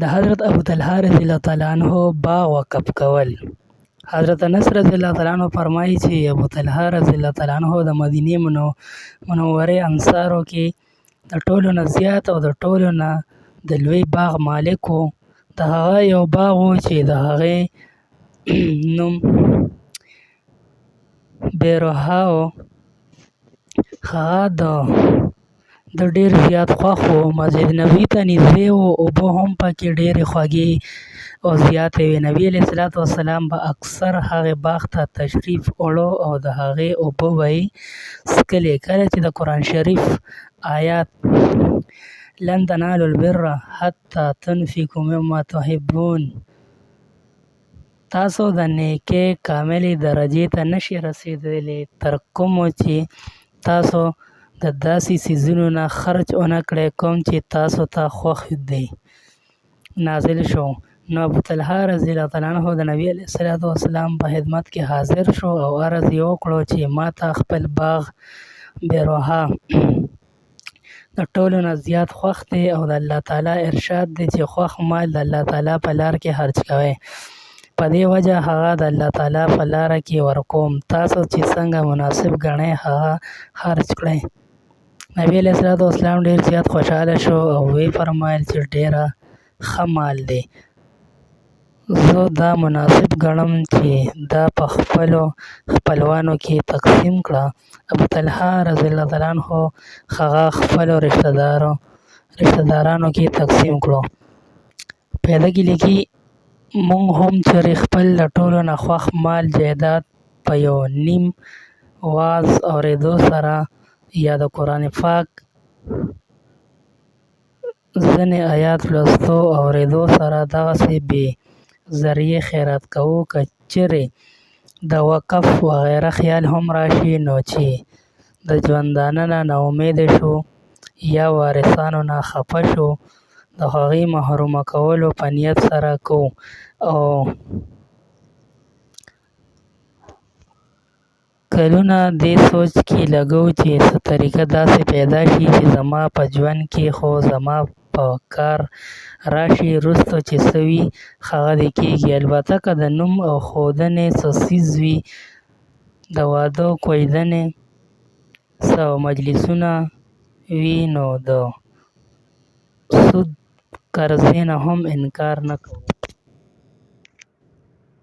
د حضرت ابوطلحه رضی الله تعالی عنہ باغ وقف کول. حضرت انس رضی الله تعالی عنہ فرمایي چې ابوطلحه رضی الله تعالی عنہ د مدینې منورې انصارو کې د ټولو نه زیات او د ټولو نه د لوی باغ مالک و. د هغه یو باغ و چې د هغې نوم بیروحه و. هغه د ډېر زیات خوښ و. مسجد نبوي ته نږدې و. اوبه هم پکې ډېرې خوږې او زیاتې وې. نبي علیه الصلاة والسلام به اکثر هغې باغ ته تشریف وړو او د هغې اوبه به یې څښلې. کله چې د قرآن شریف آیات لن تنالوا البر حتی تنفقوا مما تحبون، تاسو د نیکۍ کاملې درجې ته نشئ رسېدلی تر کومو چې تاسو د داسې څیزونو نه خرج ونه کړئ کوم چې تاسو ته خوښ دی نازل شو. نو ابوطلحه رضی الله تعالی عنہ د نبي علیه الصلاة والسلام په خدمت کې حاضر شو او عرض یې وکړو چې ما ته خپل باغ بیروحه د ټولو نه زیات خوښ دی او د الله تعالی ارشاد دی چې خوښ مال د الله تعالی په لار کې خرج کوئ. په دې وجه هغه د الله تعالی په لاره کې ورکوم. تاسو چې څنګه مناسب ګڼئ هغه خرج کړئ. نبي علیه الصلاة والسلام ډېر زیات خوشحاله شو او ویې فرمایل چې ډېره ښه مال دی. زه دا مناسب ګڼم چې دا په خپلو خپلوانو کې تقسیم کړه. ابوطلحه رضی الله تعالی عنہ هغه خپلو رشته دارانو کې تقسیم کړو. پیدا کې لیکي موږ هم چېرې خپل له ټولو نه خوښ مال جایداد په یو نیم واعظ اورېدو سره یا د قرآن پاک ځینې آیات لوستو او اورېدو سره دغسې بې ذریعې خیرات کوو. که چېرې د وقف وغیره خیال هم راشي نو چې د ژوندانه نه ناامیده شو یا وارثانو نه خفه شو د هغې محرومه کولو په نیت سره کوو. او کلونه دې سوچ کې لګوو چې څه طریقه داسې پیدا شي چې زما په ژوند کې خو زما په کار راشي. وروسته چې څه وي هغه دې کېږي. البته که د نوم او ښودنې څه څیز وي، د واده کوژدنې څه مجلسونه وي، نو د سود قرضې نه هم انکار نه کوو.